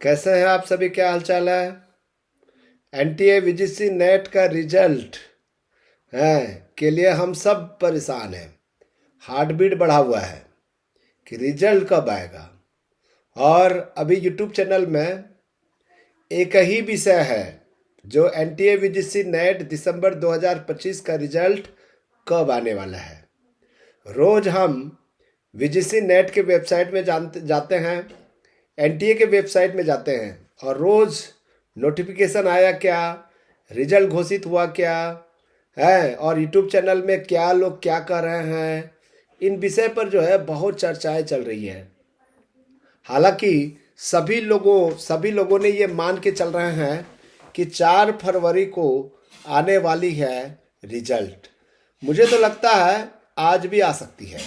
कैसे हैं आप सभी? क्या हालचाल है? एनटीए वीजीसी नेट का रिजल्ट है के लिए हम सब परेशान हैं। हार्ट बीट बढ़ा हुआ है कि रिजल्ट कब आएगा। और अभी यूट्यूब चैनल में एक ही विषय है जो एनटीए वीजीसी नेट दिसंबर 2025 का रिजल्ट कब आने वाला है। रोज हम वीजीसी नेट के वेबसाइट में जाते हैं, एनटीए के वेबसाइट में जाते हैं और रोज नोटिफिकेशन आया क्या, रिजल्ट घोषित हुआ क्या है, और यूट्यूब चैनल में क्या लोग क्या कर रहे हैं, इन विषय पर जो है बहुत चर्चाएं चल रही है। हालांकि सभी लोगों ने ये मान के चल रहे हैं कि 4 फरवरी को आने वाली है रिजल्ट। मुझे तो लगता है आज भी आ सकती है।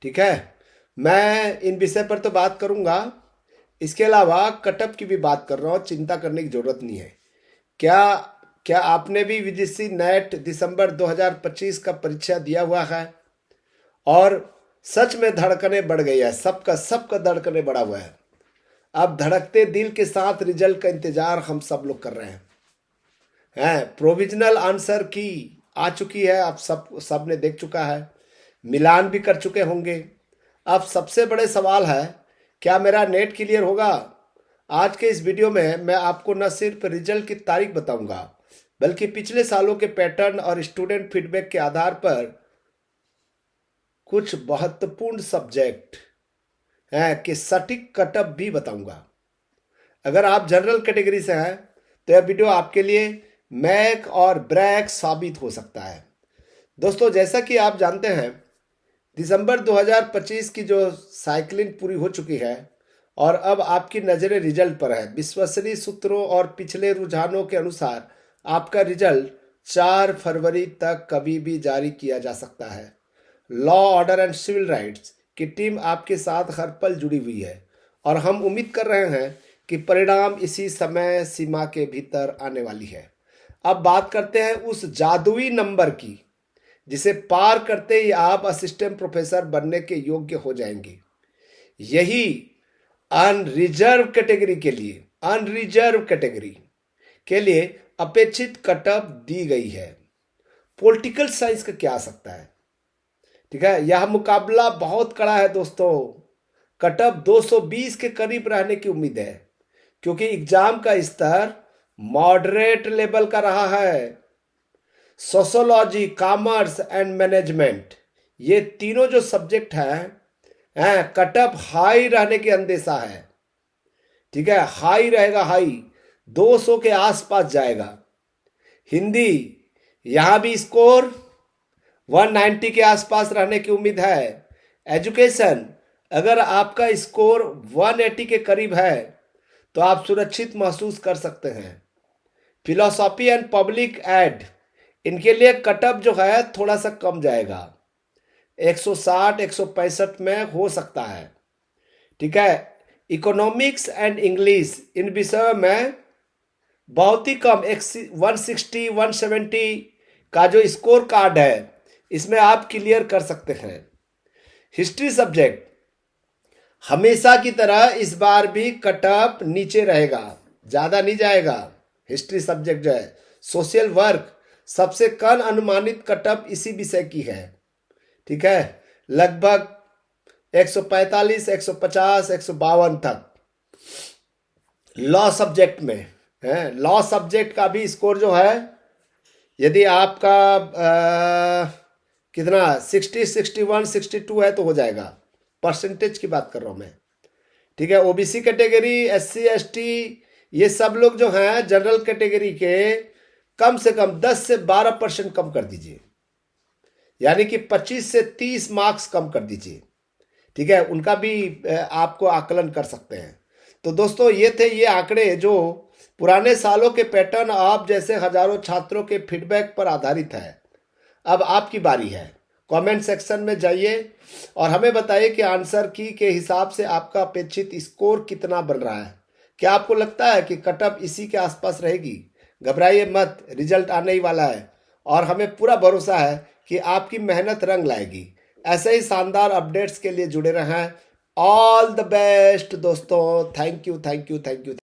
ठीक है, मैं इन विषय पर तो बात करूंगा, इसके अलावा कटअप की भी बात कर रहा हूँ। चिंता करने की जरूरत नहीं है। क्या क्या आपने भी वीजीसी नेट दिसंबर 2025 का परीक्षा दिया हुआ है? और सच में धड़कने बढ़ गई है, सबका सबका धड़कने बढ़ा हुआ है। अब धड़कते दिल के साथ रिजल्ट का इंतजार हम सब लोग कर रहे हैं। प्रोविजनल आंसर की आ चुकी है, अब सब ने देख चुका है, मिलान भी कर चुके होंगे। अब सबसे बड़े सवाल है, क्या मेरा नेट क्लियर होगा? आज के इस वीडियो में मैं आपको न सिर्फ रिजल्ट की तारीख बताऊंगा, बल्कि पिछले सालों के पैटर्न और स्टूडेंट फीडबैक के आधार पर कुछ महत्वपूर्ण सब्जेक्ट हैं कि सटीक कटअप भी बताऊंगा। अगर आप जनरल कैटेगरी से हैं तो यह वीडियो आपके लिए मैक और ब्रैक साबित हो सकता है। दोस्तों, जैसा कि आप जानते हैं, दिसंबर 2025 की जो साइकिलिंग पूरी हो चुकी है और अब आपकी नज़रें रिजल्ट पर है। विश्वसनीय सूत्रों और पिछले रुझानों के अनुसार आपका रिजल्ट 4 फरवरी तक कभी भी जारी किया जा सकता है। Law, order and civil rights की टीम आपके साथ हर पल जुड़ी हुई है और हम उम्मीद कर रहे हैं कि परिणाम इसी समय सीमा के भीतर आने वाली है। अब बात करते हैं उस जादुई नंबर की जिसे पार करते ही आप असिस्टेंट प्रोफेसर बनने के योग्य हो जाएंगे। यही अनरिजर्व कैटेगरी के लिए अपेक्षित कटअप दी गई है। पॉलिटिकल साइंस का क्या आ सकता है? ठीक है, यह मुकाबला बहुत कड़ा है दोस्तों। कटअप 220 के करीब रहने की उम्मीद है, क्योंकि एग्जाम का स्तर मॉडरेट लेवल का रहा है। सोशोलॉजी, कॉमर्स एंड मैनेजमेंट, ये तीनों जो सब्जेक्ट हैं कटअप हाई रहने की अंदेशा है। ठीक है, हाई रहेगा, हाई 200 के आसपास जाएगा। हिंदी, यहां भी स्कोर 190 के आसपास रहने की उम्मीद है। एजुकेशन, अगर आपका स्कोर 180 के करीब है तो आप सुरक्षित महसूस कर सकते हैं। फिलोसॉफी एंड पब्लिक एड, इनके लिए कटअप जो है थोड़ा सा कम जाएगा, 160 165 में हो सकता है। ठीक है, इकोनॉमिक्स एंड इंग्लिश, इन विषयों में बहुत ही कम, 160 170 का जो स्कोर कार्ड है इसमें आप क्लियर कर सकते हैं। हिस्ट्री सब्जेक्ट, हमेशा की तरह इस बार भी कटअप नीचे रहेगा, ज़्यादा नहीं जाएगा। हिस्ट्री सब्जेक्ट जो है, सोशल वर्क, सबसे कम अनुमानित कटअप इसी विषय की है। ठीक है, लगभग 145 150 152 तक। लॉ सब्जेक्ट में है, लॉ सब्जेक्ट का भी स्कोर जो है, यदि आपका कितना 60 61 62 है तो हो जाएगा। परसेंटेज की बात कर रहा हूं मैं। ठीक है, ओबीसी कैटेगरी, एससी एसटी, ये सब लोग जो हैं जनरल कैटेगरी के, कम से कम 10 से 12% कम कर दीजिए, यानी कि 25 से 30 मार्क्स कम कर दीजिए। ठीक है, उनका भी आपको आकलन कर सकते हैं। तो दोस्तों, ये थे ये आंकड़े जो पुराने सालों के पैटर्न आप जैसे हजारों छात्रों के फीडबैक पर आधारित है। अब आपकी बारी है, कमेंट सेक्शन में जाइए और हमें बताइए कि आंसर की के हिसाब से आपका अपेक्षित स्कोर कितना बन रहा है। क्या आपको लगता है कि कटअप इसी के आसपास रहेगी? घबराइए मत, रिजल्ट आने ही वाला है और हमें पूरा भरोसा है कि आपकी मेहनत रंग लाएगी। ऐसे ही शानदार अपडेट्स के लिए जुड़े रहें ऑल द बेस्ट दोस्तों। Thank you thank you thank you.